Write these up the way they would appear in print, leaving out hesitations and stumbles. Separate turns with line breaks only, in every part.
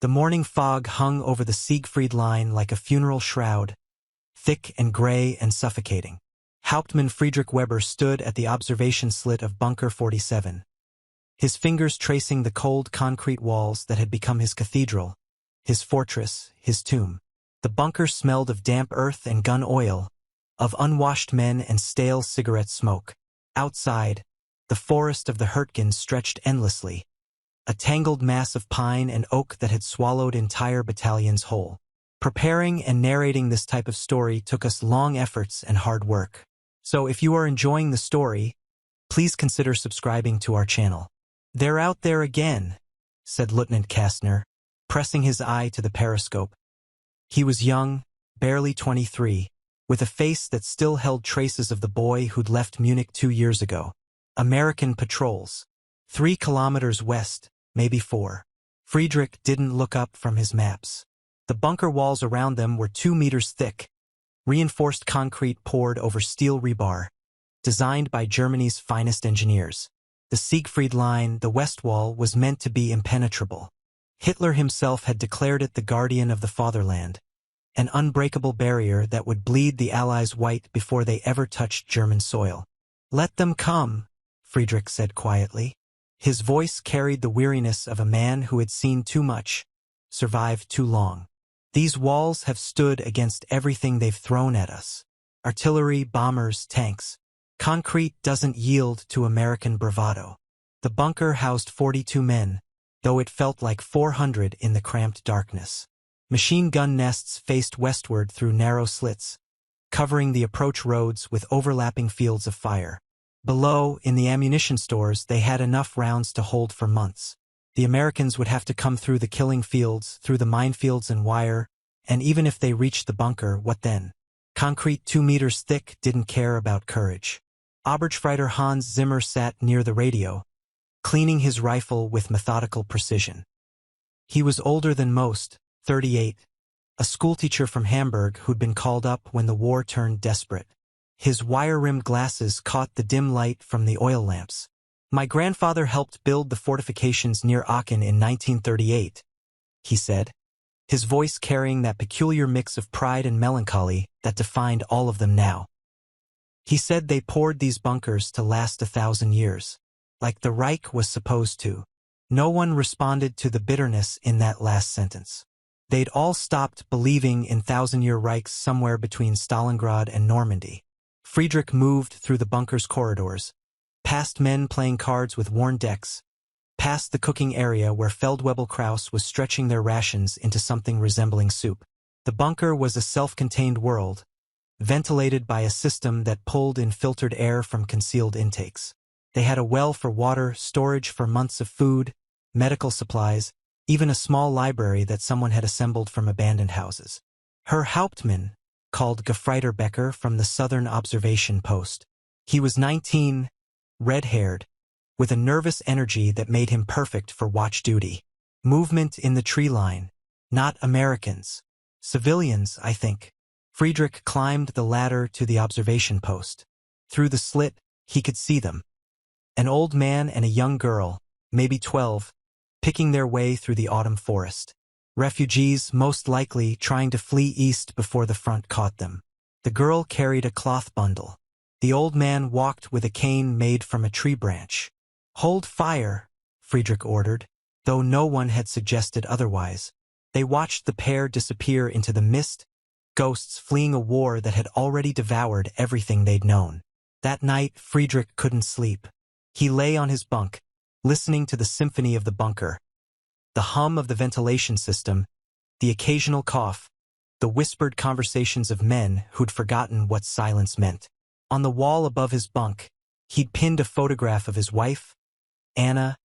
The morning fog hung over the Siegfried Line like a funeral shroud, thick and gray and suffocating. Hauptmann Friedrich Weber stood at the observation slit of Bunker 47, his fingers tracing the cold concrete walls that had become his cathedral, his fortress, his tomb. The bunker smelled of damp earth and gun oil, of unwashed men and stale cigarette smoke. Outside, the forest of the Hurtgens stretched endlessly, a tangled mass of pine and oak that had swallowed entire battalions whole. Preparing and narrating this type of story took us long efforts and hard work. So if you are enjoying the story, please consider subscribing to our channel. "They're out there again," said Leutnant Kastner, pressing his eye to the periscope. He was young, barely 23, with a face that still held traces of the boy who'd left Munich 2 years ago. American patrols. 3 kilometers west, maybe 4. Friedrich didn't look up from his maps. The bunker walls around them were 2 meters thick, reinforced concrete poured over steel rebar, designed by Germany's finest engineers. The Siegfried Line, the west wall, was meant to be impenetrable. Hitler himself had declared it the guardian of the fatherland, an unbreakable barrier that would bleed the Allies white before they ever touched German soil. "Let them come," Friedrich said quietly. His voice carried the weariness of a man who had seen too much, survived too long. "These walls have stood against everything they've thrown at us. Artillery, bombers, tanks. Concrete doesn't yield to American bravado." The bunker housed 42 men, though it felt like 400 in the cramped darkness. Machine gun nests faced westward through narrow slits, covering the approach roads with overlapping fields of fire. Below, in the ammunition stores, they had enough rounds to hold for months. The Americans would have to come through the killing fields, through the minefields and wire, and even if they reached the bunker, what then? Concrete 2 meters thick didn't care about courage. Oberstfreiter Hans Zimmer sat near the radio, cleaning his rifle with methodical precision. He was older than most, 38, a schoolteacher from Hamburg who'd been called up when the war turned desperate. His wire-rimmed glasses caught the dim light from the oil lamps. "My grandfather helped build the fortifications near Aachen in 1938, he said, his voice carrying that peculiar mix of pride and melancholy that defined all of them now. He said they poured these bunkers to last 1,000 years, like the Reich was supposed to. No one responded to the bitterness in that last sentence. They'd all stopped believing in thousand-year Reichs somewhere between Stalingrad and Normandy. Friedrich moved through the bunker's corridors, past men playing cards with worn decks, past the cooking area where Feldwebel Kraus was stretching their rations into something resembling soup. The bunker was a self-contained world, ventilated by a system that pulled in filtered air from concealed intakes. They had a well for water, storage for months of food, medical supplies, even a small library that someone had assembled from abandoned houses. Herr Hauptmann called Gefreiter Becker from the southern observation post. He was 19, red-haired, with a nervous energy that made him perfect for watch duty. Movement in the tree line. Not Americans. Civilians, I think. Friedrich climbed the ladder to the observation post. Through the slit, he could see them. An old man and a young girl, maybe 12, picking their way through the autumn forest. Refugees, most likely, trying to flee east before the front caught them. The girl carried a cloth bundle. The old man walked with a cane made from a tree branch. "Hold fire," Friedrich ordered, though no one had suggested otherwise. They watched the pair disappear into the mist, ghosts fleeing a war that had already devoured everything they'd known. That night, Friedrich couldn't sleep. He lay on his bunk, listening to the symphony of the bunker. The hum of the ventilation system, the occasional cough, the whispered conversations of men who'd forgotten what silence meant. On the wall above his bunk, he'd pinned a photograph of his wife, Anna,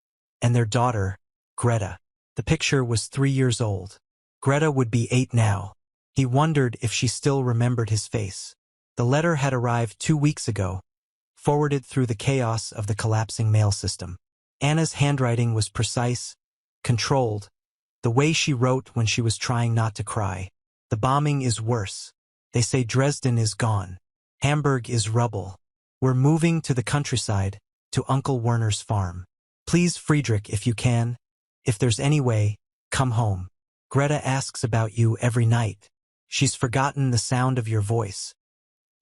and their daughter, Greta. The picture was 3 years old. Greta would be 8 now. He wondered if she still remembered his face. The letter had arrived 2 weeks ago, forwarded through the chaos of the collapsing mail system. Anna's handwriting was precise, controlled, the way she wrote when she was trying not to cry. "The bombing is worse. They say Dresden is gone. Hamburg is rubble. We're moving to the countryside, to Uncle Werner's farm. Please, Friedrich, if you can, if there's any way, come home. Greta asks about you every night. She's forgotten the sound of your voice.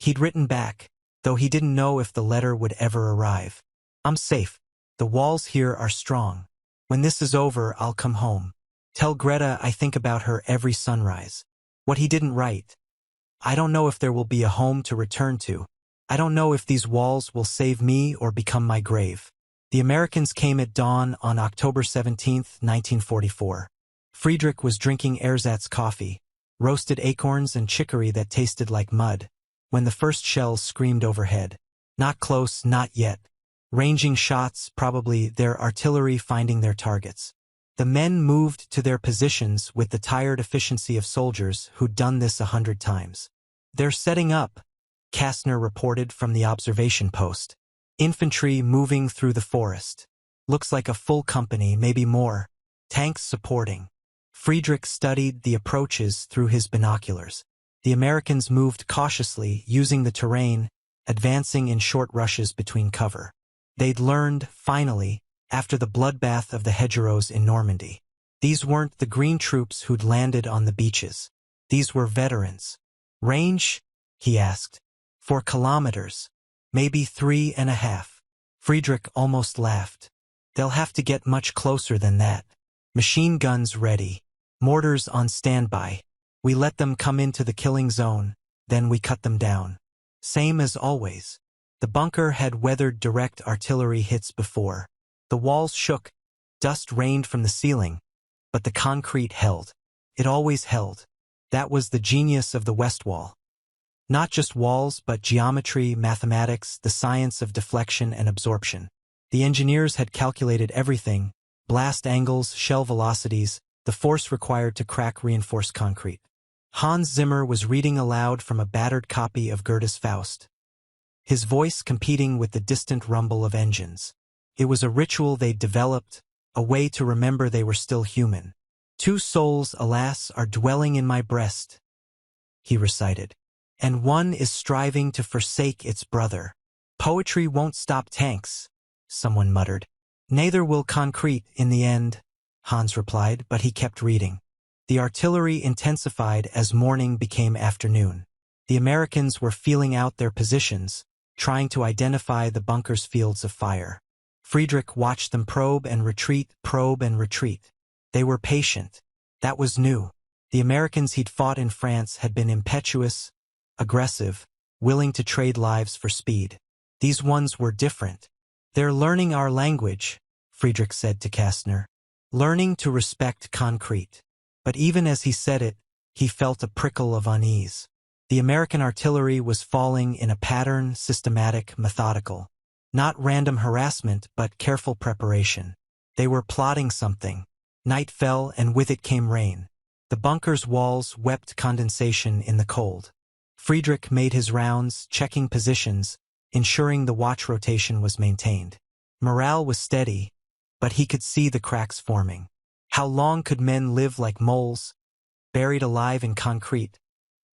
He'd written back, though he didn't know if the letter would ever arrive. I'm safe. The walls here are strong. When this is over, I'll come home. Tell Greta I think about her every sunrise. What he didn't write. I don't know if there will be a home to return to. I don't know if these walls will save me or become my grave. The Americans came at dawn on October 17, 1944. Friedrich was drinking ersatz coffee, roasted acorns and chicory that tasted like mud, when the first shells screamed overhead. Not close, not yet. Ranging shots, probably their artillery finding their targets. The men moved to their positions with the tired efficiency of soldiers who'd done this 100 times. They're setting up, Kastner reported from the observation post. Infantry moving through the forest. Looks like a full company, maybe more. Tanks supporting. Friedrich studied the approaches through his binoculars. The Americans moved cautiously, using the terrain, advancing in short rushes between cover. They'd learned, finally, after the bloodbath of the hedgerows in Normandy. These weren't the green troops who'd landed on the beaches. These were veterans. Range? He asked. 4 kilometers. Maybe 3.5. Friedrich almost laughed. They'll have to get much closer than that. Machine guns ready. Mortars on standby. We let them come into the killing zone, then we cut them down. Same as always. The bunker had weathered direct artillery hits before. The walls shook, dust rained from the ceiling, but the concrete held. It always held. That was the genius of the West Wall. Not just walls, but geometry, mathematics, the science of deflection and absorption. The engineers had calculated everything: blast angles, shell velocities, the force required to crack reinforced concrete. Hans Zimmer was reading aloud from a battered copy of Goethe's Faust, his voice competing with the distant rumble of engines. It was a ritual they'd developed, a way to remember they were still human. 2 souls, alas, are dwelling in my breast, he recited, and one is striving to forsake its brother. Poetry won't stop tanks, someone muttered. Neither will concrete in the end, Hans replied, but he kept reading. The artillery intensified as morning became afternoon. The Americans were feeling out their positions, trying to identify the bunker's fields of fire. Friedrich watched them probe and retreat, probe and retreat. They were patient. That was new. The Americans he'd fought in France had been impetuous, aggressive, willing to trade lives for speed. These ones were different. They're learning our language, Friedrich said to Kastner. Learning to respect concrete. But even as he said it, he felt a prickle of unease. The American artillery was falling in a pattern, systematic, methodical. Not random harassment, but careful preparation. They were plotting something. Night fell, and with it came rain. The bunker's walls wept condensation in the cold. Friedrich made his rounds, checking positions, ensuring the watch rotation was maintained. Morale was steady, but he could see the cracks forming. How long could men live like moles, buried alive in concrete,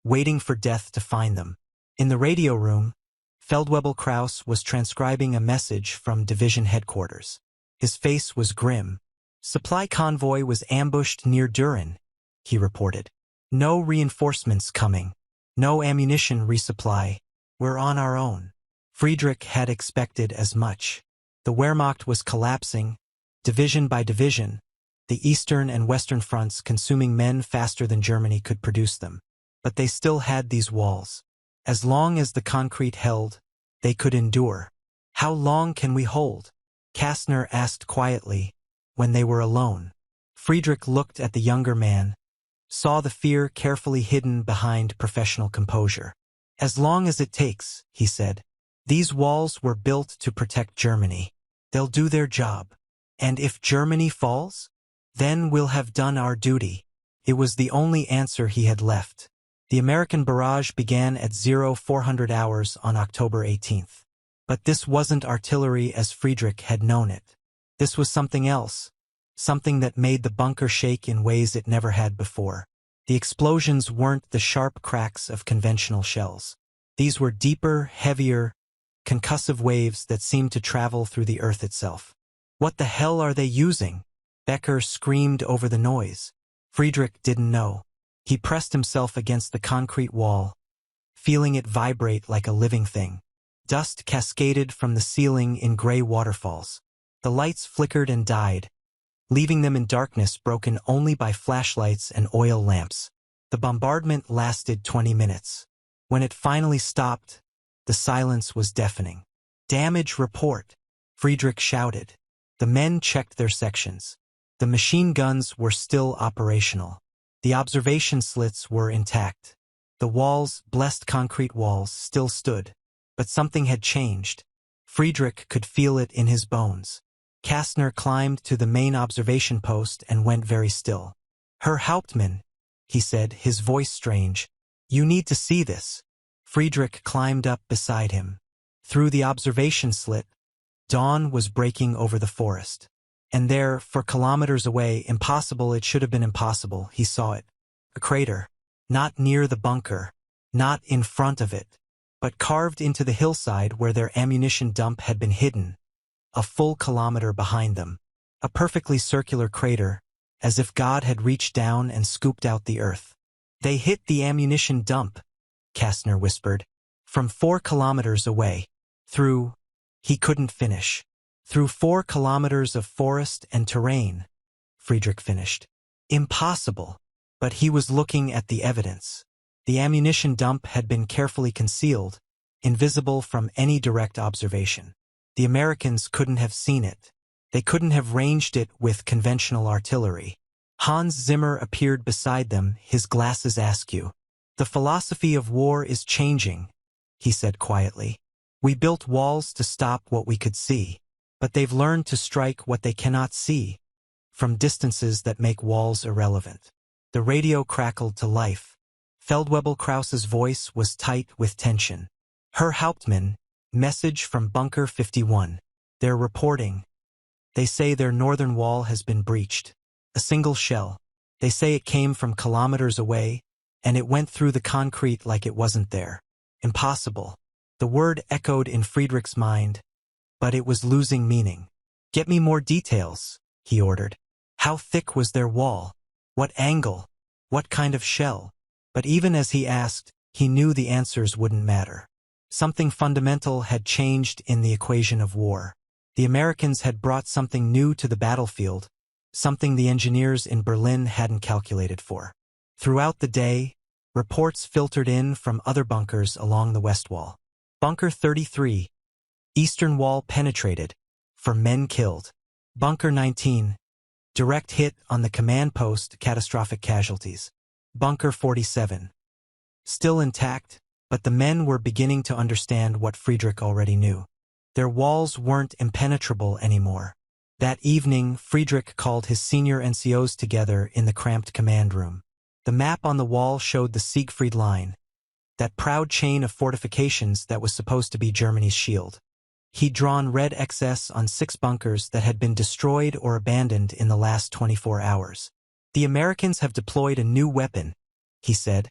waiting for death to find them? In the radio room, Feldwebel Kraus was transcribing a message from division headquarters. His face was grim. Supply convoy was ambushed near Düren, he reported. No reinforcements coming. No ammunition resupply. We're on our own. Friedrich had expected as much. The Wehrmacht was collapsing, division by division, the eastern and western fronts consuming men faster than Germany could produce them. But they still had these walls. As long as the concrete held, they could endure. How long can we hold? Kastner asked quietly, when they were alone. Friedrich looked at the younger man, saw the fear carefully hidden behind professional composure. As long as it takes, he said. These walls were built to protect Germany. They'll do their job. And if Germany falls, then we'll have done our duty. It was the only answer he had left. The American barrage began at 0400 hours on October 18th. But this wasn't artillery as Friedrich had known it. This was something else, something that made the bunker shake in ways it never had before. The explosions weren't the sharp cracks of conventional shells. These were deeper, heavier, concussive waves that seemed to travel through the earth itself. What the hell are they using? Becker screamed over the noise. Friedrich didn't know. He pressed himself against the concrete wall, feeling it vibrate like a living thing. Dust cascaded from the ceiling in gray waterfalls. The lights flickered and died, leaving them in darkness broken only by flashlights and oil lamps. The bombardment lasted 20 minutes. When it finally stopped, the silence was deafening. "Damage report," Friedrich shouted. The men checked their sections. The machine guns were still operational. The observation slits were intact. The walls, blessed concrete walls, still stood. But something had changed. Friedrich could feel it in his bones. Kastner climbed to the main observation post and went very still. "Herr Hauptmann," he said, his voice strange. "You need to see this." Friedrich climbed up beside him. Through the observation slit, dawn was breaking over the forest. And there, for kilometers away, impossible, it should have been impossible, he saw it. A crater. Not near the bunker. Not in front of it. But carved into the hillside where their ammunition dump had been hidden. A full kilometer behind them. A perfectly circular crater, as if God had reached down and scooped out the earth. "They hit the ammunition dump," Kastner whispered. "From 4 kilometers away. Through..." He couldn't finish. "Through 4 kilometers of forest and terrain," Friedrich finished. Impossible. But he was looking at the evidence. The ammunition dump had been carefully concealed, invisible from any direct observation. The Americans couldn't have seen it. They couldn't have ranged it with conventional artillery. Hans Zimmer appeared beside them, his glasses askew. "The philosophy of war is changing," he said quietly. "We built walls to stop what we could see, but they've learned to strike what they cannot see, from distances that make walls irrelevant." The radio crackled to life. Feldwebel Kraus's voice was tight with tension. "Herr Hauptmann, message from Bunker 51. They're reporting. They say their northern wall has been breached. A single shell. They say it came from kilometers away, and it went through the concrete like it wasn't there. Impossible." The word echoed in Friedrich's mind, but it was losing meaning. "Get me more details," he ordered. How thick was their wall? What angle? What kind of shell? But even as he asked, he knew the answers wouldn't matter. Something fundamental had changed in the equation of war. The Americans had brought something new to the battlefield, something the engineers in Berlin hadn't calculated for. Throughout the day, reports filtered in from other bunkers along the west wall. Bunker 33. Eastern wall penetrated. For men killed. Bunker 19. Direct hit on the command post, catastrophic casualties. Bunker 47. Still intact, but the men were beginning to understand what Friedrich already knew. Their walls weren't impenetrable anymore. That evening, Friedrich called his senior NCOs together in the cramped command room. The map on the wall showed the Siegfried Line, that proud chain of fortifications that was supposed to be Germany's shield. He'd drawn red XS on 6 bunkers that had been destroyed or abandoned in the last 24 hours. "The Americans have deployed a new weapon," he said,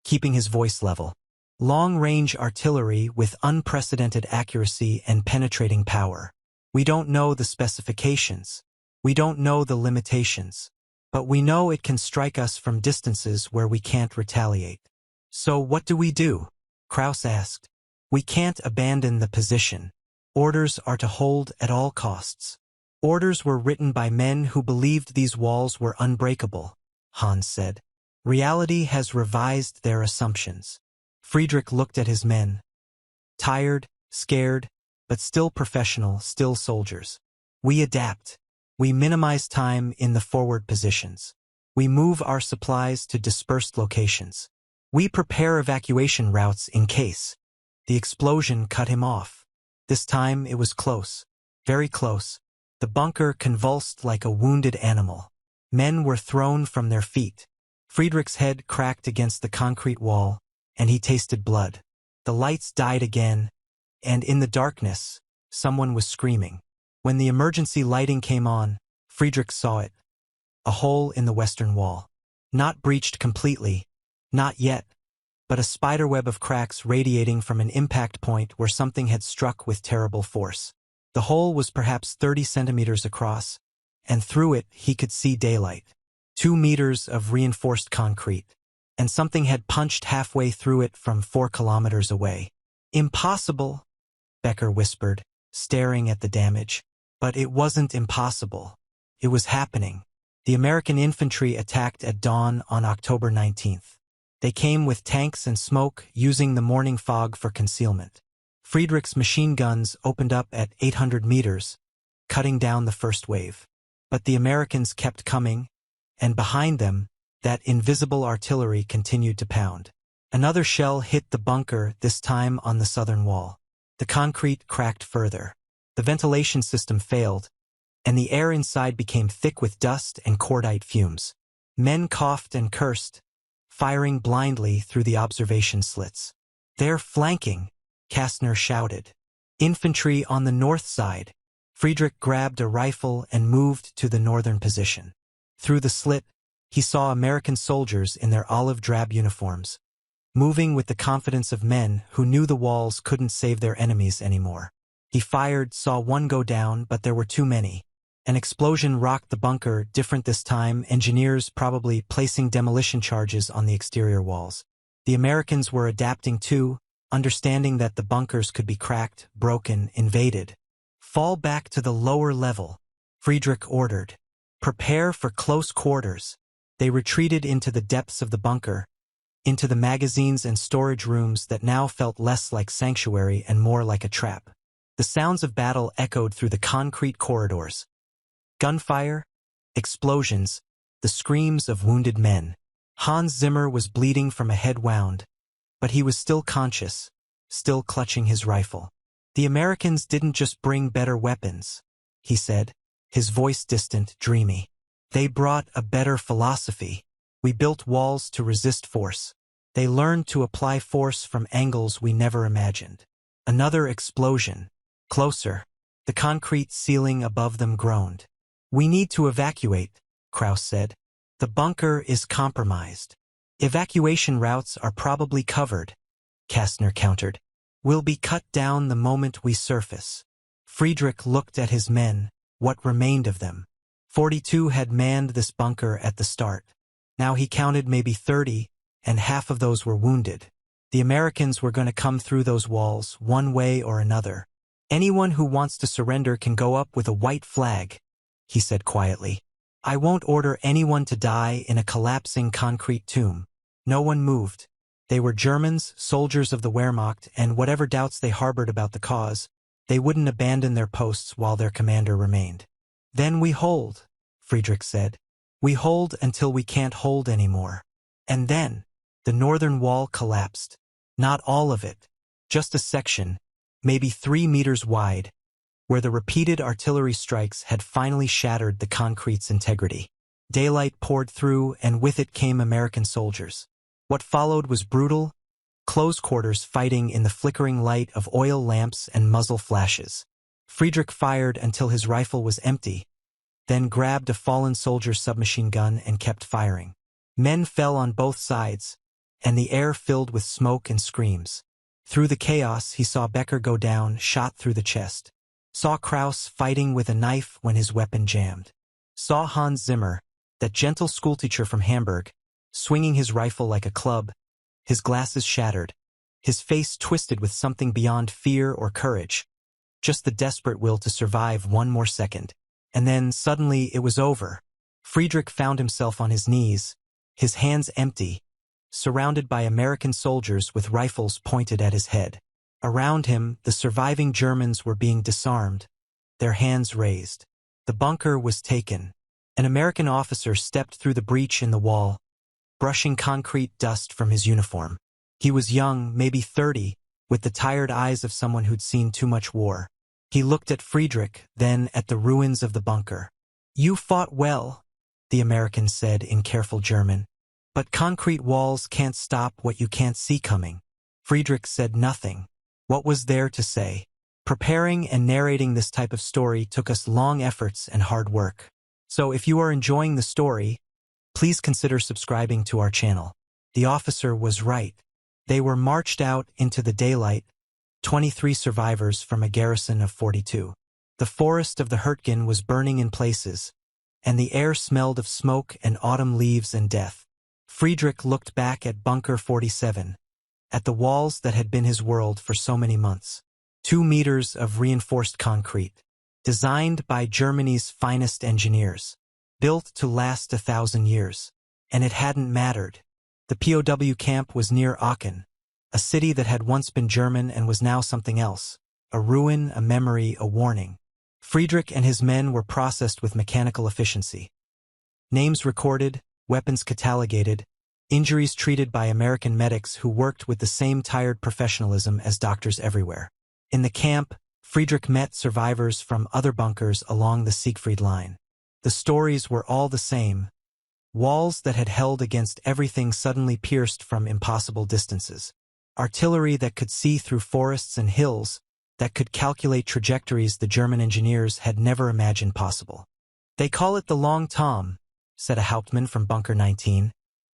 keeping his voice level. "Long-range artillery with unprecedented accuracy and penetrating power. We don't know the specifications. We don't know the limitations. But we know it can strike us from distances where we can't retaliate." "So what do we do?" Kraus asked. "We can't abandon the position. Orders are to hold at all costs." "Orders were written by men who believed these walls were unbreakable," Hans said. "Reality has revised their assumptions." Friedrich looked at his men. Tired, scared, but still professional, still soldiers. "We adapt. We minimize time in the forward positions. We move our supplies to dispersed locations. We prepare evacuation routes in case." The explosion cut him off. This time it was close. Very close. The bunker convulsed like a wounded animal. Men were thrown from their feet. Friedrich's head cracked against the concrete wall, and he tasted blood. The lights died again, and in the darkness, someone was screaming. When the emergency lighting came on, Friedrich saw it. A hole in the western wall. Not breached completely. Not yet. But a spiderweb of cracks radiating from an impact point where something had struck with terrible force. The hole was perhaps 30 centimeters across, and through it he could see daylight. 2 meters of reinforced concrete, and something had punched halfway through it from 4 kilometers away. Impossible, Becker whispered, staring at the damage. But it wasn't impossible. It was happening. The American infantry attacked at dawn on October 19th. They came with tanks and smoke, using the morning fog for concealment. Friedrich's machine guns opened up at 800 meters, cutting down the first wave. But the Americans kept coming, and behind them, that invisible artillery continued to pound. Another shell hit the bunker, this time on the southern wall. The concrete cracked further. The ventilation system failed, and the air inside became thick with dust and cordite fumes. Men coughed and cursed, firing blindly through the observation slits. "They're flanking," Kastner shouted. "Infantry on the north side." Friedrich grabbed a rifle and moved to the northern position. Through the slit, he saw American soldiers in their olive-drab uniforms, moving with the confidence of men who knew the walls couldn't save their enemies anymore. He fired, saw one go down, but there were too many. An explosion rocked the bunker, different this time, engineers probably placing demolition charges on the exterior walls. The Americans were adapting too, understanding that the bunkers could be cracked, broken, invaded. "Fall back to the lower level," Friedrich ordered. "Prepare for close quarters." They retreated into the depths of the bunker, into the magazines and storage rooms that now felt less like sanctuary and more like a trap. The sounds of battle echoed through the concrete corridors. Gunfire, explosions, the screams of wounded men. Hans Zimmer was bleeding from a head wound, but he was still conscious, still clutching his rifle. "The Americans didn't just bring better weapons," he said, his voice distant, dreamy. "They brought a better philosophy. We built walls to resist force. They learned to apply force from angles we never imagined." Another explosion. Closer. The concrete ceiling above them groaned. "We need to evacuate," Kraus said. "The bunker is compromised." "Evacuation routes are probably covered," Kastner countered. "We'll be cut down the moment we surface." Friedrich looked at his men, what remained of them. 42 had manned this bunker at the start. Now he counted maybe 30, and half of those were wounded. The Americans were going to come through those walls, one way or another. "Anyone who wants to surrender can go up with a white flag," he said quietly. "I won't order anyone to die in a collapsing concrete tomb." No one moved. They were Germans, soldiers of the Wehrmacht, and whatever doubts they harbored about the cause, they wouldn't abandon their posts while their commander remained. "Then we hold," Friedrich said. "We hold until we can't hold anymore." And then, the northern wall collapsed. Not all of it, just a section, maybe 3 meters wide, where the repeated artillery strikes had finally shattered the concrete's integrity. Daylight poured through, and with it came American soldiers. What followed was brutal, close quarters fighting in the flickering light of oil lamps and muzzle flashes. Friedrich fired until his rifle was empty, then grabbed a fallen soldier's submachine gun and kept firing. Men fell on both sides, and the air filled with smoke and screams. Through the chaos, he saw Becker go down, shot through the chest. Saw Kraus fighting with a knife when his weapon jammed. Saw Hans Zimmer, that gentle schoolteacher from Hamburg, swinging his rifle like a club, his glasses shattered, his face twisted with something beyond fear or courage, just the desperate will to survive one more second. And then, suddenly, it was over. Friedrich found himself on his knees, his hands empty, surrounded by American soldiers with rifles pointed at his head. Around him, the surviving Germans were being disarmed, their hands raised. The bunker was taken. An American officer stepped through the breach in the wall, brushing concrete dust from his uniform. He was young, maybe 30, with the tired eyes of someone who'd seen too much war. He looked at Friedrich, then at the ruins of the bunker. "You fought well," the American said in careful German. "But concrete walls can't stop what you can't see coming." Friedrich said nothing. What was there to say? Preparing and narrating this type of story took us long efforts and hard work. So if you are enjoying the story, please consider subscribing to our channel. The officer was right. They were marched out into the daylight, 23 survivors from a garrison of 42. The forest of the Hurtgen was burning in places, and the air smelled of smoke and autumn leaves and death. Friedrich looked back at Bunker 47, at the walls that had been his world for so many months. 2 meters of reinforced concrete, designed by Germany's finest engineers, built to last 1,000 years. And it hadn't mattered. The POW camp was near Aachen, a city that had once been German and was now something else, a ruin, a memory, a warning. Friedrich and his men were processed with mechanical efficiency. Names recorded, weapons catalogated, injuries treated by American medics who worked with the same tired professionalism as doctors everywhere. In the camp, Friedrich met survivors from other bunkers along the Siegfried Line. The stories were all the same. Walls that had held against everything suddenly pierced from impossible distances. Artillery that could see through forests and hills, that could calculate trajectories the German engineers had never imagined possible. "They call it the Long Tom," said a Hauptmann from Bunker 19,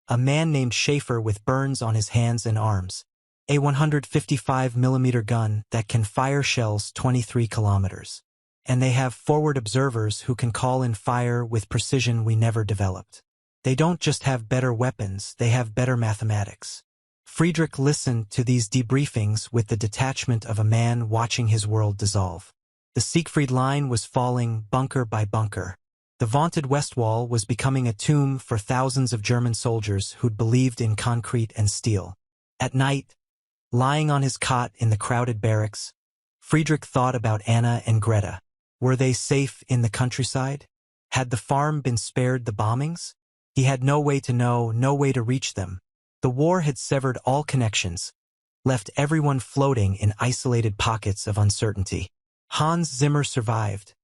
a man named Schaefer with burns on his hands and arms, a 155mm gun that can fire shells 23 kilometers. "And they have forward observers who can call in fire with precision we never developed. They don't just have better weapons, they have better mathematics." Friedrich listened to these debriefings with the detachment of a man watching his world dissolve. The Siegfried Line was falling bunker by bunker. The vaunted west wall was becoming a tomb for thousands of German soldiers who'd believed in concrete and steel. At night, lying on his cot in the crowded barracks, Friedrich thought about Anna and Greta. Were they safe in the countryside? Had the farm been spared the bombings? He had no way to know, no way to reach them. The war had severed all connections, left everyone floating in isolated pockets of uncertainty. Hans Zimmer survived,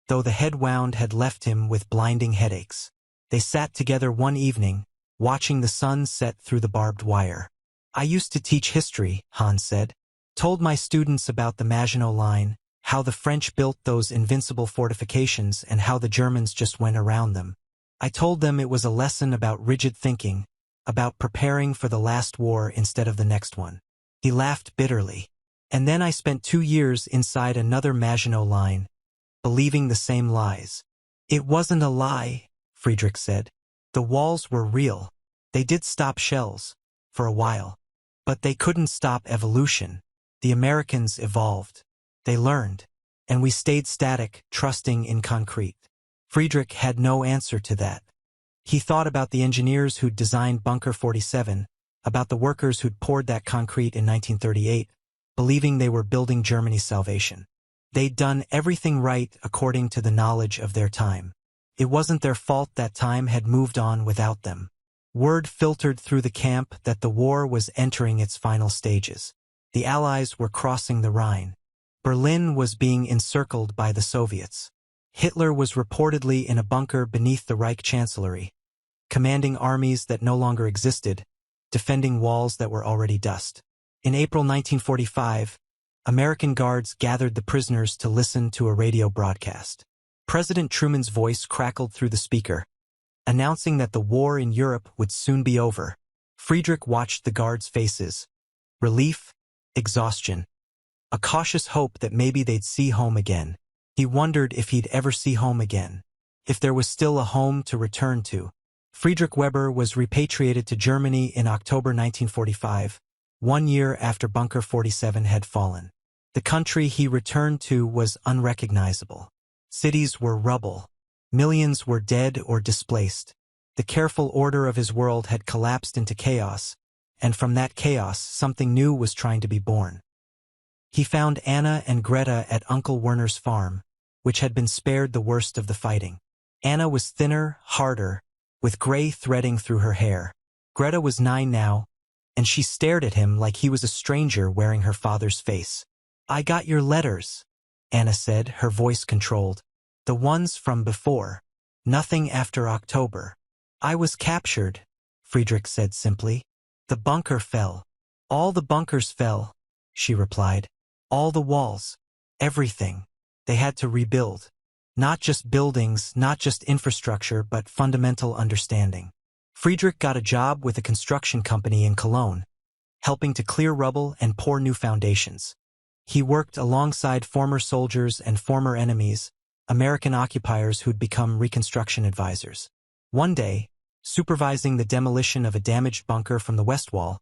though the head wound had left him with blinding headaches. They sat together one evening, watching the sun set through the barbed wire. "I used to teach history," Hans said. "Told my students about the Maginot Line, how the French built those invincible fortifications and how the Germans just went around them. I told them it was a lesson about rigid thinking, about preparing for the last war instead of the next one." He laughed bitterly. "And then I spent 2 years inside another Maginot Line, believing the same lies." "It wasn't a lie," Friedrich said. "The walls were real. They did stop shells, for a while. But they couldn't stop evolution. The Americans evolved. They learned. And we stayed static, trusting in concrete." Friedrich had no answer to that. He thought about the engineers who'd designed Bunker 47, about the workers who'd poured that concrete in 1938, believing they were building Germany's salvation. They'd done everything right according to the knowledge of their time. It wasn't their fault that time had moved on without them. Word filtered through the camp that the war was entering its final stages. The Allies were crossing the Rhine. Berlin was being encircled by the Soviets. Hitler was reportedly in a bunker beneath the Reich Chancellery, commanding armies that no longer existed, defending walls that were already dust. In April 1945, American guards gathered the prisoners to listen to a radio broadcast. President Truman's voice crackled through the speaker, announcing that the war in Europe would soon be over. Friedrich watched the guards' faces. Relief, exhaustion, a cautious hope that maybe they'd see home again. He wondered if he'd ever see home again, if there was still a home to return to. Friedrich Weber was repatriated to Germany in October 1945, 1 year after Bunker 47 had fallen. The country he returned to was unrecognizable. Cities were rubble. Millions were dead or displaced. The careful order of his world had collapsed into chaos, and from that chaos something new was trying to be born. He found Anna and Greta at Uncle Werner's farm, which had been spared the worst of the fighting. Anna was thinner, harder, with gray threading through her hair. Greta was 9 now, and she stared at him like he was a stranger wearing her father's face. "I got your letters," Anna said, her voice controlled. "The ones from before. Nothing after October." "I was captured," Friedrich said simply. "The bunker fell. All the bunkers fell," she replied. "All the walls. Everything. They had to rebuild. Not just buildings, not just infrastructure, but fundamental understanding." Friedrich got a job with a construction company in Cologne, helping to clear rubble and pour new foundations. He worked alongside former soldiers and former enemies, American occupiers who'd become reconstruction advisors. One day, supervising the demolition of a damaged bunker from the west wall,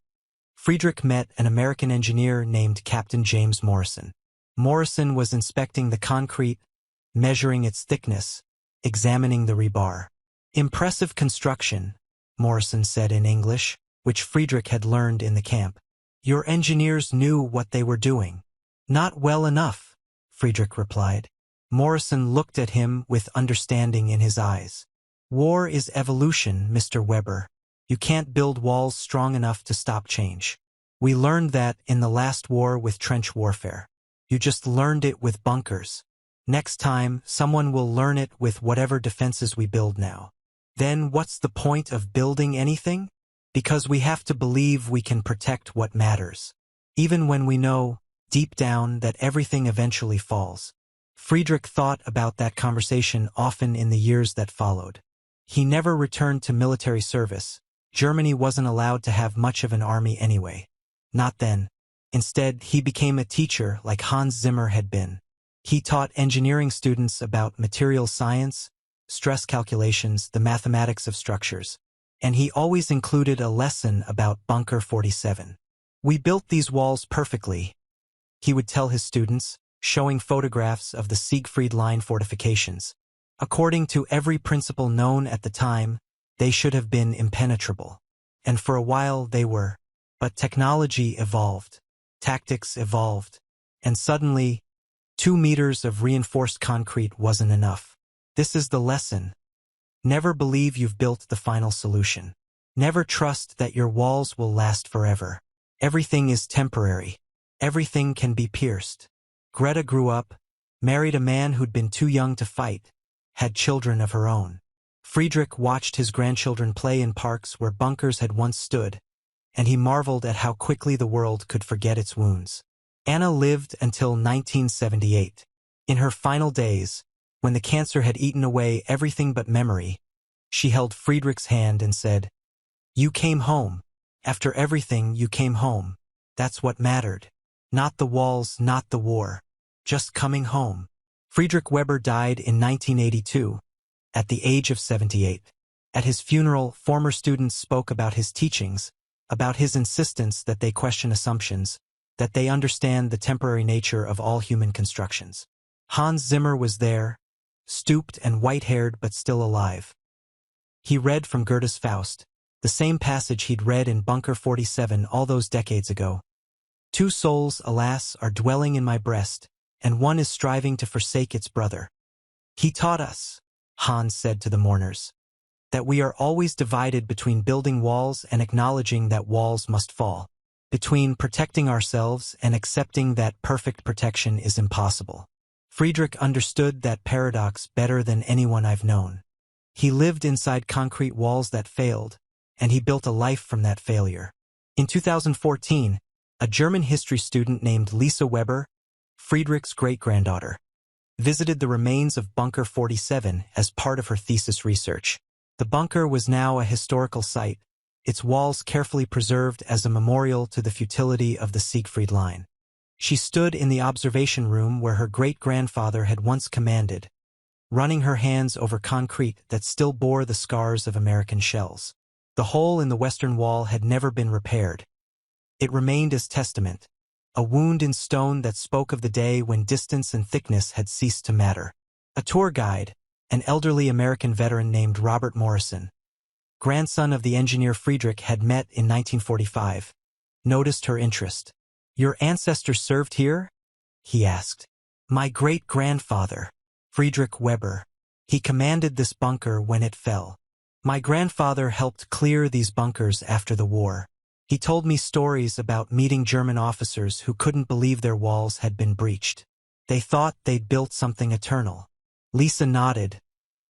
Friedrich met an American engineer named Captain James Morrison. Morrison was inspecting the concrete, measuring its thickness, examining the rebar. "Impressive construction," Morrison said in English, which Friedrich had learned in the camp. "Your engineers knew what they were doing." "Not well enough," Friedrich replied. Morrison looked at him with understanding in his eyes. "War is evolution, Mr. Weber. You can't build walls strong enough to stop change. We learned that in the last war with trench warfare. You just learned it with bunkers. Next time, someone will learn it with whatever defenses we build now. Then what's the point of building anything? Because we have to believe we can protect what matters, even when we know, deep down, that everything eventually falls." Friedrich thought about that conversation often in the years that followed. He never returned to military service. Germany wasn't allowed to have much of an army anyway. Not then. Instead, he became a teacher like Hans Zimmer had been. He taught engineering students about material science, stress calculations, the mathematics of structures. And he always included a lesson about Bunker 47. "We built these walls perfectly," he would tell his students, showing photographs of the Siegfried Line fortifications. "According to every principle known at the time, they should have been impenetrable. And for a while they were. But technology evolved. Tactics evolved. And suddenly, 2 meters of reinforced concrete wasn't enough. This is the lesson. Never believe you've built the final solution. Never trust that your walls will last forever. Everything is temporary. Everything can be pierced." Greta grew up, married a man who'd been too young to fight, had children of her own. Friedrich watched his grandchildren play in parks where bunkers had once stood, and he marveled at how quickly the world could forget its wounds. Anna lived until 1978. In her final days, when the cancer had eaten away everything but memory, she held Friedrich's hand and said, "You came home. After everything, you came home. That's what mattered. Not the walls, not the war. Just coming home." Friedrich Weber died in 1982, at the age of 78. At his funeral, former students spoke about his teachings, about his insistence that they question assumptions, that they understand the temporary nature of all human constructions. Hans Zimmer was there, stooped and white-haired but still alive. He read from Goethe's Faust, the same passage he'd read in Bunker 47 all those decades ago. "Two souls, alas, are dwelling in my breast, and one is striving to forsake its brother." He taught us, Hans said to the mourners, that we are always divided between building walls and acknowledging that walls must fall, between protecting ourselves and accepting that perfect protection is impossible. Friedrich understood that paradox better than anyone I've known. He lived inside concrete walls that failed, and he built a life from that failure. In 2014, a German history student named Lisa Weber, Friedrich's great-granddaughter, visited the remains of Bunker 47 as part of her thesis research. The bunker was now a historical site, its walls carefully preserved as a memorial to the futility of the Siegfried Line. She stood in the observation room where her great-grandfather had once commanded, running her hands over concrete that still bore the scars of American shells. The hole in the western wall had never been repaired. It remained as testament, a wound in stone that spoke of the day when distance and thickness had ceased to matter. A tour guide, an elderly American veteran named Robert Morrison, grandson of the engineer Friedrich had met in 1945, noticed her interest. "Your ancestors served here?" he asked. "My great-grandfather, Friedrich Weber. He commanded this bunker when it fell. My grandfather helped clear these bunkers after the war. He told me stories about meeting German officers who couldn't believe their walls had been breached. They thought they'd built something eternal." Lisa nodded,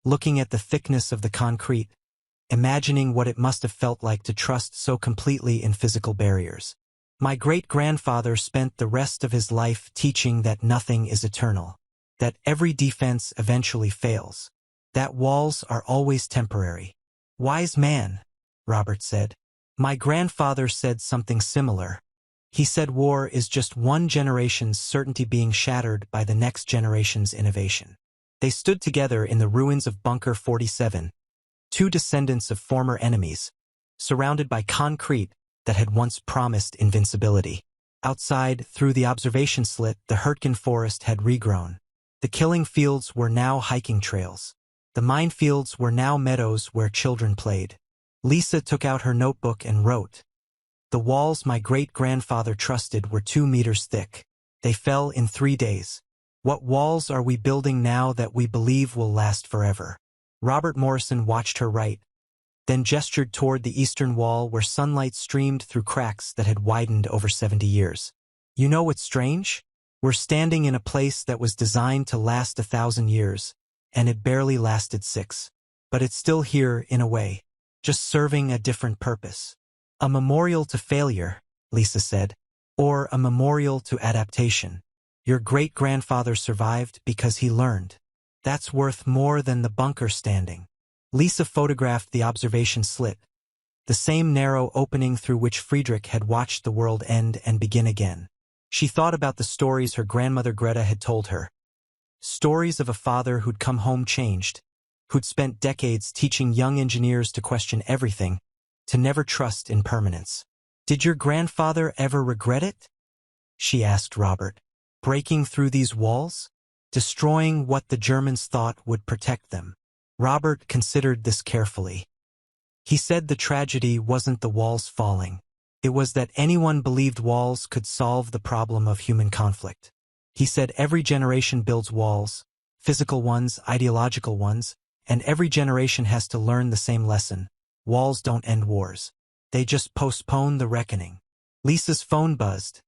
looking at the thickness of the concrete, imagining what it must have felt like to trust so completely in physical barriers. "My great-grandfather spent the rest of his life teaching that nothing is eternal, that every defense eventually fails, that walls are always temporary." "Wise man," Robert said. "My grandfather said something similar. He said war is just one generation's certainty being shattered by the next generation's innovation." They stood together in the ruins of Bunker 47, two descendants of former enemies, surrounded by concrete that had once promised invincibility. Outside, through the observation slit, the Hurtgen forest had regrown. The killing fields were now hiking trails. The minefields were now meadows where children played. Lisa took out her notebook and wrote, "The walls my great-grandfather trusted were 2 meters thick. They fell in 3 days. What walls are we building now that we believe will last forever?" Robert Morrison watched her write, then gestured toward the eastern wall where sunlight streamed through cracks that had widened over 70 years. "You know what's strange? We're standing in a place that was designed to last 1,000 years, and it barely lasted 6. But it's still here in a way, just serving a different purpose. A memorial to failure," Lisa said, "or a memorial to adaptation. Your great-grandfather survived because he learned. That's worth more than the bunker standing." Lisa photographed the observation slit, the same narrow opening through which Friedrich had watched the world end and begin again. She thought about the stories her grandmother Greta had told her. Stories of a father who'd come home changed, who'd spent decades teaching young engineers to question everything, to never trust in permanence. "Did your grandfather ever regret it?" she asked Robert. "Breaking through these walls? Destroying what the Germans thought would protect them?" Robert considered this carefully. He said the tragedy wasn't the walls falling. It was that anyone believed walls could solve the problem of human conflict. He said every generation builds walls, physical ones, ideological ones, and every generation has to learn the same lesson. Walls don't end wars. They just postpone the reckoning. Lisa's phone buzzed,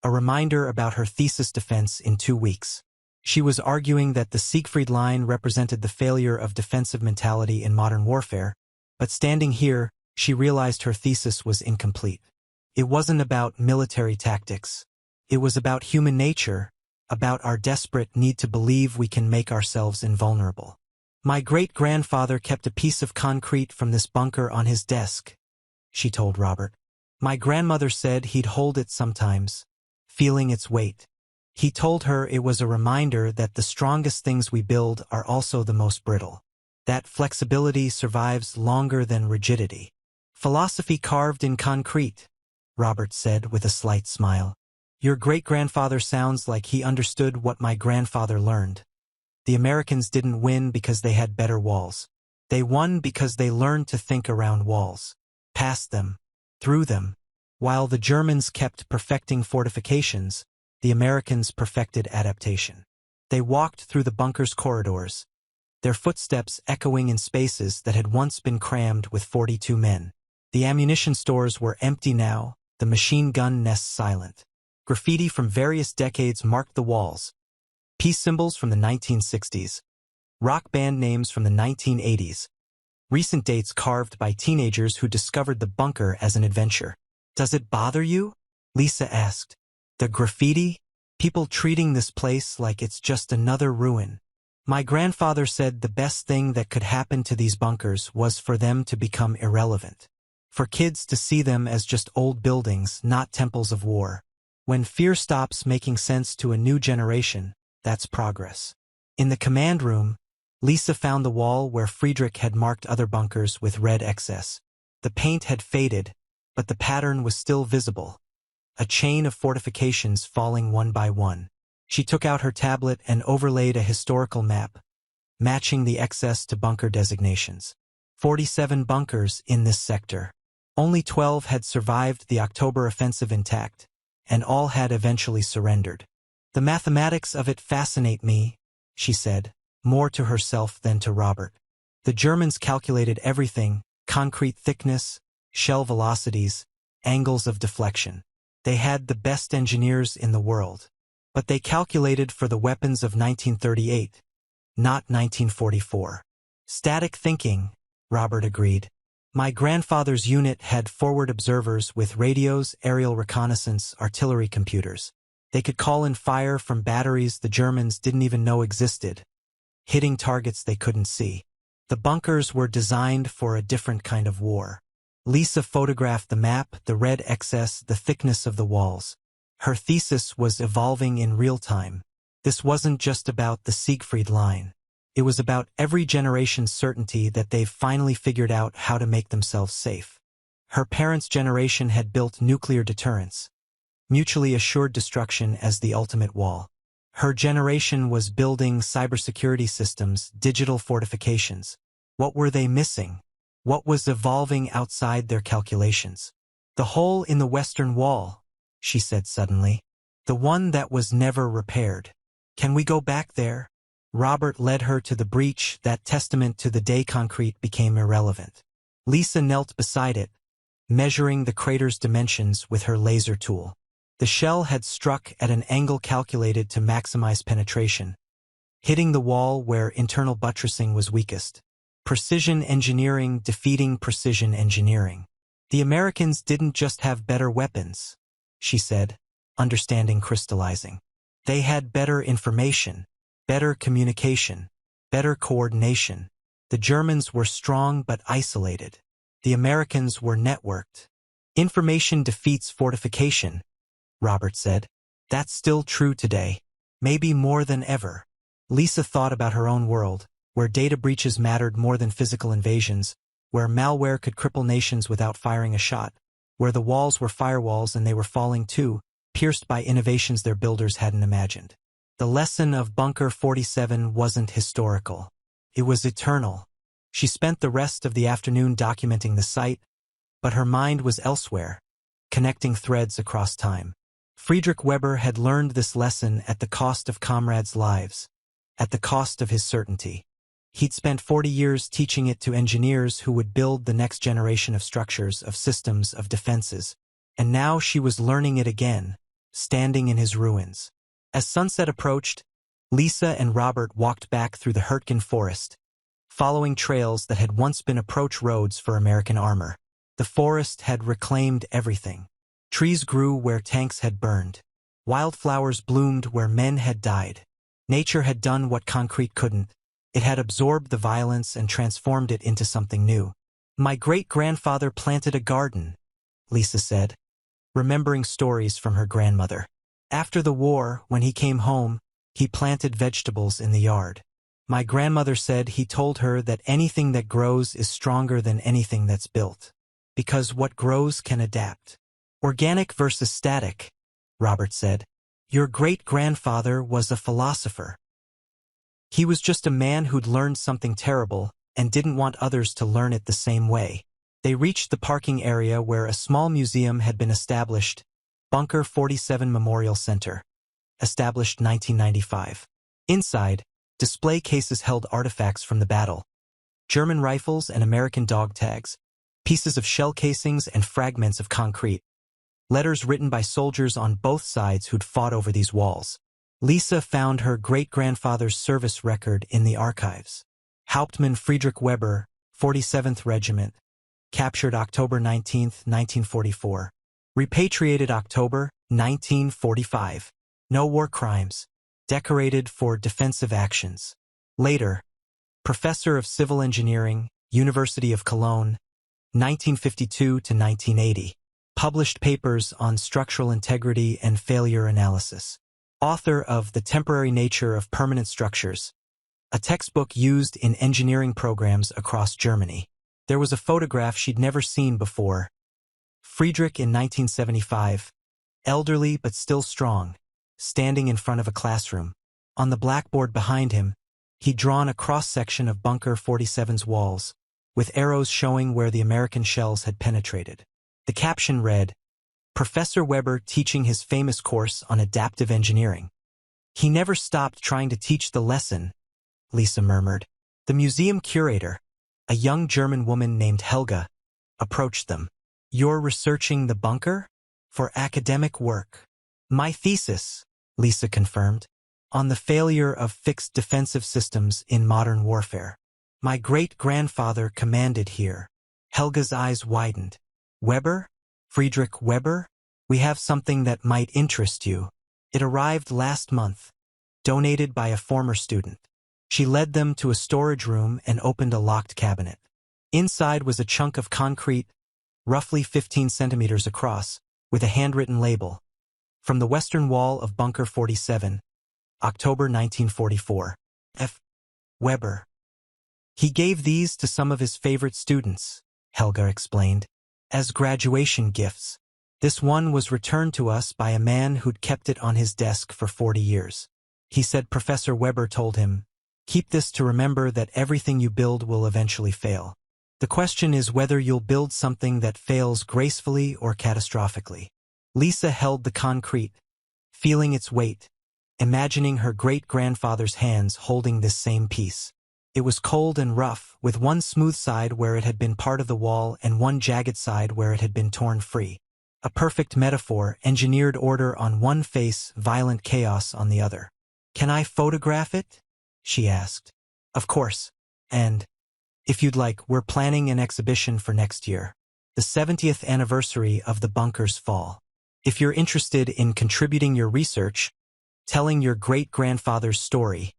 a reminder about her thesis defense in 2 weeks. She was arguing that the Siegfried Line represented the failure of defensive mentality in modern warfare, but standing here, she realized her thesis was incomplete. It wasn't about military tactics. It was about human nature, about our desperate need to believe we can make ourselves invulnerable. "My great-grandfather kept a piece of concrete from this bunker on his desk," she told Robert. "My grandmother said he'd hold it sometimes, feeling its weight. He told her it was a reminder that the strongest things we build are also the most brittle. That flexibility survives longer than rigidity." "Philosophy carved in concrete," Robert said with a slight smile. "Your great-grandfather sounds like he understood what my grandfather learned. The Americans didn't win because they had better walls. They won because they learned to think around walls, past them, through them. While the Germans kept perfecting fortifications, the Americans perfected adaptation. They walked through the bunker's corridors, their footsteps echoing in spaces that had once been crammed with 42 men. The ammunition stores were empty now, the machine gun nests silent. Graffiti from various decades marked the walls. Peace symbols from the 1960s. Rock band names from the 1980s. Recent dates carved by teenagers who discovered the bunker as an adventure. "Does it bother you?" Lisa asked. "The graffiti? People treating this place like it's just another ruin." "My grandfather said the best thing that could happen to these bunkers was for them to become irrelevant. For kids to see them as just old buildings, not temples of war. When fear stops making sense to a new generation, that's progress." In the command room, Lisa found the wall where Friedrich had marked other bunkers with red excess. The paint had faded, but the pattern was still visible. A chain of fortifications falling one by one. She took out her tablet and overlaid a historical map, matching the excess to bunker designations. 47 bunkers in this sector. Only 12 had survived the October offensive intact, and all had eventually surrendered. "The mathematics of it fascinate me," she said, more to herself than to Robert. "The Germans calculated everything: concrete thickness, shell velocities, angles of deflection. They had the best engineers in the world. But they calculated for the weapons of 1938, not 1944. "Static thinking," Robert agreed. "My grandfather's unit had forward observers with radios, aerial reconnaissance, artillery computers. They could call in fire from batteries the Germans didn't even know existed, hitting targets they couldn't see. The bunkers were designed for a different kind of war." Lisa photographed the map, the red excess, the thickness of the walls. Her thesis was evolving in real time. This wasn't just about the Siegfried Line. It was about every generation's certainty that they've finally figured out how to make themselves safe. Her parents' generation had built nuclear deterrence, mutually assured destruction as the ultimate wall. Her generation was building cybersecurity systems, digital fortifications. What were they missing? What was evolving outside their calculations? The hole in the Western Wall, she said suddenly. The one that was never repaired. Can we go back there? Robert led her to the breach. That testament to the day concrete became irrelevant. Lisa knelt beside it, measuring the crater's dimensions with her laser tool. The shell had struck at an angle calculated to maximize penetration, hitting the wall where internal buttressing was weakest. Precision engineering defeating precision engineering. The Americans didn't just have better weapons, she said, understanding crystallizing. They had better information, better communication, better coordination. The Germans were strong but isolated. The Americans were networked. Information defeats fortification, Robert said. That's still true today. Maybe more than ever. Lisa thought about her own world, where data breaches mattered more than physical invasions, where malware could cripple nations without firing a shot, where the walls were firewalls and they were falling too, pierced by innovations their builders hadn't imagined. The lesson of Bunker 47 wasn't historical. It was eternal. She spent the rest of the afternoon documenting the site, but her mind was elsewhere, connecting threads across time. Friedrich Weber had learned this lesson at the cost of comrades' lives, at the cost of his certainty. He'd spent 40 years teaching it to engineers who would build the next generation of structures, of systems, of defenses. And now she was learning it again, standing in his ruins. As sunset approached, Lisa and Robert walked back through the Hurtgen forest, following trails that had once been approach roads for American armor. The forest had reclaimed everything. Trees grew where tanks had burned. Wildflowers bloomed where men had died. Nature had done what concrete couldn't. It had absorbed the violence and transformed it into something new. My great-grandfather planted a garden, Lisa said, remembering stories from her grandmother. After the war, when he came home, he planted vegetables in the yard. My grandmother said he told her that anything that grows is stronger than anything that's built, because what grows can adapt. Organic versus static, Robert said. Your great-grandfather was a philosopher. He was just a man who'd learned something terrible and didn't want others to learn it the same way. They reached the parking area where a small museum had been established, Bunker 47 Memorial Center, established 1995. Inside, display cases held artifacts from the battle, German rifles and American dog tags, pieces of shell casings and fragments of concrete, letters written by soldiers on both sides who'd fought over these walls. Lisa found her great-grandfather's service record in the archives. Hauptmann Friedrich Weber, 47th Regiment, captured October 19, 1944. Repatriated October 1945. No war crimes. Decorated for defensive actions. Later, Professor of Civil Engineering, University of Cologne, 1952 to 1980. Published papers on structural integrity and failure analysis. Author of The Temporary Nature of Permanent Structures, a textbook used in engineering programs across Germany. There was a photograph she'd never seen before. Friedrich in 1975, elderly but still strong, standing in front of a classroom. On the blackboard behind him, he'd drawn a cross-section of Bunker 47's walls, with arrows showing where the American shells had penetrated. The caption read, Professor Weber teaching his famous course on adaptive engineering. He never stopped trying to teach the lesson, Lisa murmured. The museum curator, a young German woman named Helga, approached them. You're researching the bunker? For academic work. My thesis, Lisa confirmed, on the failure of fixed defensive systems in modern warfare. My great-grandfather commanded here. Helga's eyes widened. Weber? Friedrich Weber? We have something that might interest you. It arrived last month, donated by a former student. She led them to a storage room and opened a locked cabinet. Inside was a chunk of concrete, roughly 15 centimeters across, with a handwritten label. From the western wall of Bunker 47, October 1944. F. Weber. He gave these to some of his favorite students, Helga explained, as graduation gifts. This one was returned to us by a man who'd kept it on his desk for 40 years. He said Professor Weber told him, "Keep this to remember that everything you build will eventually fail. The question is whether you'll build something that fails gracefully or catastrophically." Lisa held the concrete, feeling its weight, imagining her great-grandfather's hands holding this same piece. It was cold and rough, with one smooth side where it had been part of the wall and one jagged side where it had been torn free. A perfect metaphor, engineered order on one face, violent chaos on the other. "Can I photograph it?" she asked. "Of course. And, if you'd like, we're planning an exhibition for next year. The 70th anniversary of the bunker's fall. If you're interested in contributing your research, telling your great-grandfather's story."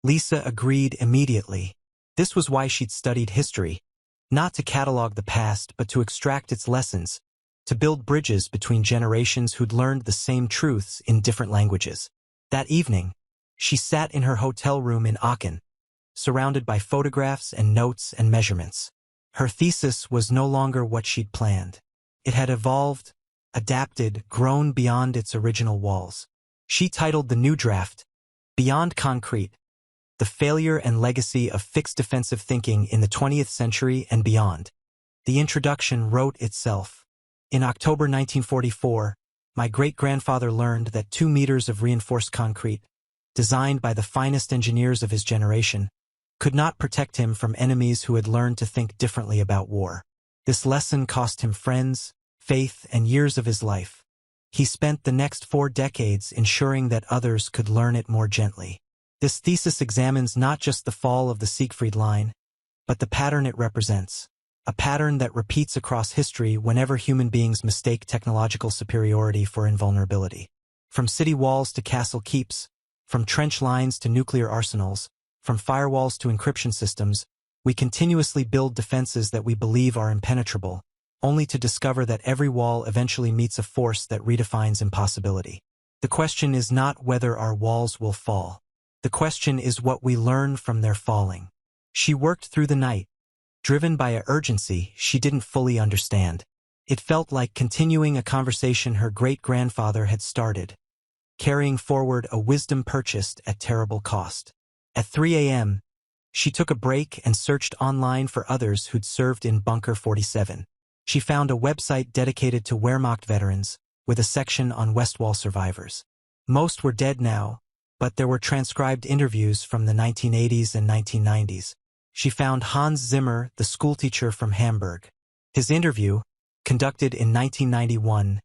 Lisa agreed immediately. This was why she'd studied history. Not to catalog the past, but to extract its lessons, to build bridges between generations who'd learned the same truths in different languages. That evening, she sat in her hotel room in Aachen, surrounded by photographs and notes and measurements. Her thesis was no longer what she'd planned. It had evolved, adapted, grown beyond its original walls. She titled the new draft, "Beyond Concrete: The Failure and Legacy of Fixed Defensive Thinking in the 20th Century and Beyond." The introduction wrote itself. In October 1944, my great-grandfather learned that 2 meters of reinforced concrete, designed by the finest engineers of his generation, could not protect him from enemies who had learned to think differently about war. This lesson cost him friends, faith, and years of his life. He spent the next 4 decades ensuring that others could learn it more gently. This thesis examines not just the fall of the Siegfried Line, but the pattern it represents. A pattern that repeats across history whenever human beings mistake technological superiority for invulnerability. From city walls to castle keeps, from trench lines to nuclear arsenals, from firewalls to encryption systems, we continuously build defenses that we believe are impenetrable, only to discover that every wall eventually meets a force that redefines impossibility. The question is not whether our walls will fall. The question is what we learn from their falling. She worked through the night, driven by an urgency she didn't fully understand. It felt like continuing a conversation her great-grandfather had started, carrying forward a wisdom purchased at terrible cost. At 3 a.m., she took a break and searched online for others who'd served in Bunker 47. She found a website dedicated to Wehrmacht veterans, with a section on West Wall survivors. Most were dead now, but there were transcribed interviews from the 1980s and 1990s. She found Hans Zimmer, the schoolteacher from Hamburg. His interview, conducted in 1991,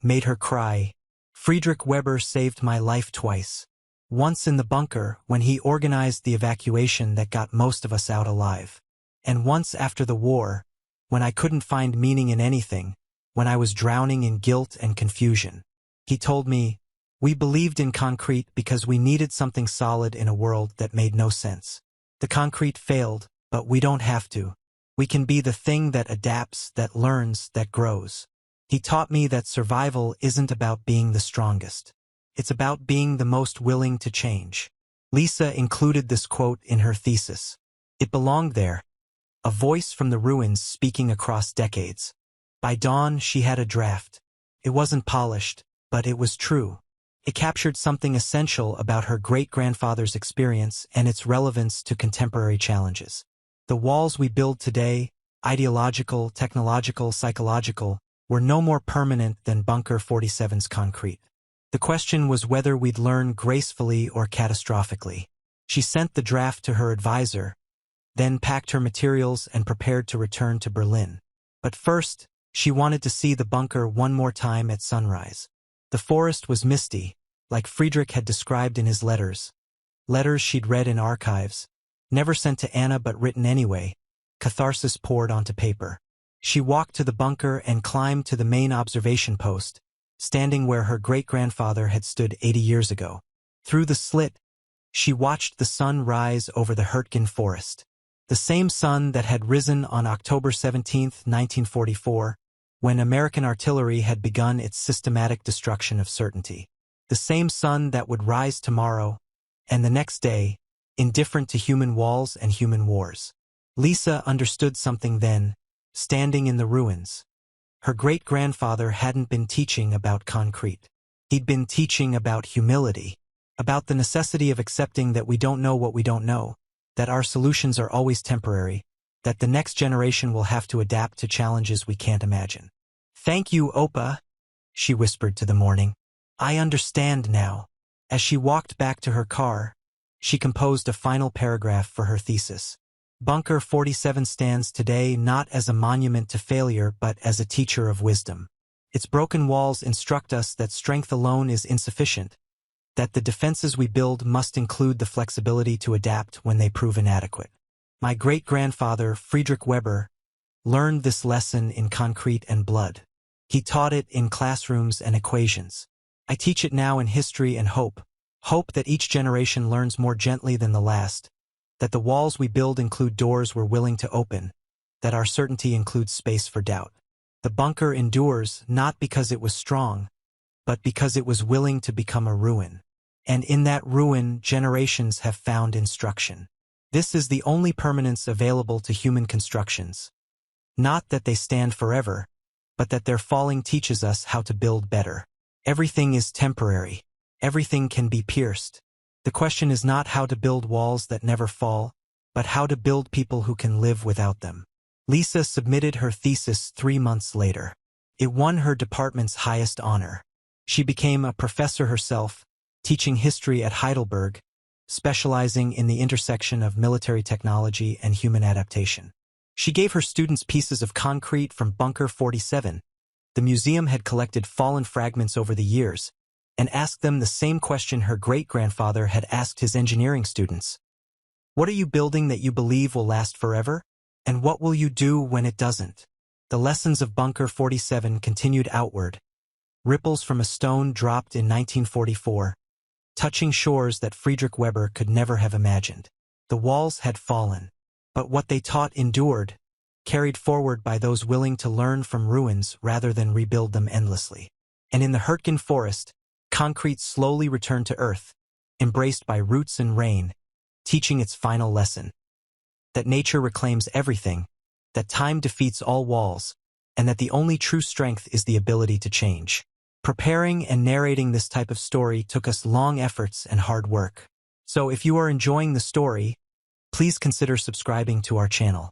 made her cry. "Friedrich Weber saved my life twice. Once in the bunker, when he organized the evacuation that got most of us out alive. And once after the war, when I couldn't find meaning in anything, when I was drowning in guilt and confusion. He told me, we believed in concrete because we needed something solid in a world that made no sense. The concrete failed, but we don't have to. We can be the thing that adapts, that learns, that grows. He taught me that survival isn't about being the strongest. It's about being the most willing to change." Lisa included this quote in her thesis. It belonged there, a voice from the ruins speaking across decades. By dawn, she had a draft. It wasn't polished, but it was true. It captured something essential about her great-grandfather's experience and its relevance to contemporary challenges. The walls we build today, ideological, technological, psychological, were no more permanent than Bunker 47's concrete. The question was whether we'd learn gracefully or catastrophically. She sent the draft to her advisor, then packed her materials and prepared to return to Berlin. But first, she wanted to see the bunker one more time at sunrise. The forest was misty, like Friedrich had described in his letters. Letters she'd read in archives, never sent to Anna but written anyway. Catharsis poured onto paper. She walked to the bunker and climbed to the main observation post, standing where her great-grandfather had stood 80 years ago. Through the slit, she watched the sun rise over the Hurtgen forest. The same sun that had risen on October 17, 1944, when American artillery had begun its systematic destruction of certainty. The same sun that would rise tomorrow, and the next day, indifferent to human walls and human wars. Lisa understood something then, standing in the ruins. Her great-grandfather hadn't been teaching about concrete. He'd been teaching about humility, about the necessity of accepting that we don't know what we don't know, that our solutions are always temporary, that the next generation will have to adapt to challenges we can't imagine. "Thank you, Opa," she whispered to the morning. "I understand now." As she walked back to her car, she composed a final paragraph for her thesis. Bunker 47 stands today not as a monument to failure but as a teacher of wisdom. Its broken walls instruct us that strength alone is insufficient, that the defenses we build must include the flexibility to adapt when they prove inadequate. My great-grandfather, Friedrich Weber, learned this lesson in concrete and blood. He taught it in classrooms and equations. I teach it now in history and hope. Hope that each generation learns more gently than the last, that the walls we build include doors we're willing to open, that our certainty includes space for doubt. The bunker endures not because it was strong, but because it was willing to become a ruin. And in that ruin, generations have found instruction. This is the only permanence available to human constructions. Not that they stand forever, but that their falling teaches us how to build better. Everything is temporary. Everything can be pierced. The question is not how to build walls that never fall, but how to build people who can live without them. Lisa submitted her thesis 3 months later. It won her department's highest honor. She became a professor herself, teaching history at Heidelberg, specializing in the intersection of military technology and human adaptation. She gave her students pieces of concrete from Bunker 47. The museum had collected fallen fragments over the years, and asked them the same question her great-grandfather had asked his engineering students. What are you building that you believe will last forever? And what will you do when it doesn't? The lessons of Bunker 47 continued outward. Ripples from a stone dropped in 1944, touching shores that Friedrich Weber could never have imagined. The walls had fallen, but what they taught endured, carried forward by those willing to learn from ruins rather than rebuild them endlessly. And in the Hürtgen forest, concrete slowly returned to earth, embraced by roots and rain, teaching its final lesson. That nature reclaims everything, that time defeats all walls, and that the only true strength is the ability to change. Preparing and narrating this type of story took us long efforts and hard work. So if you are enjoying the story, please consider subscribing to our channel.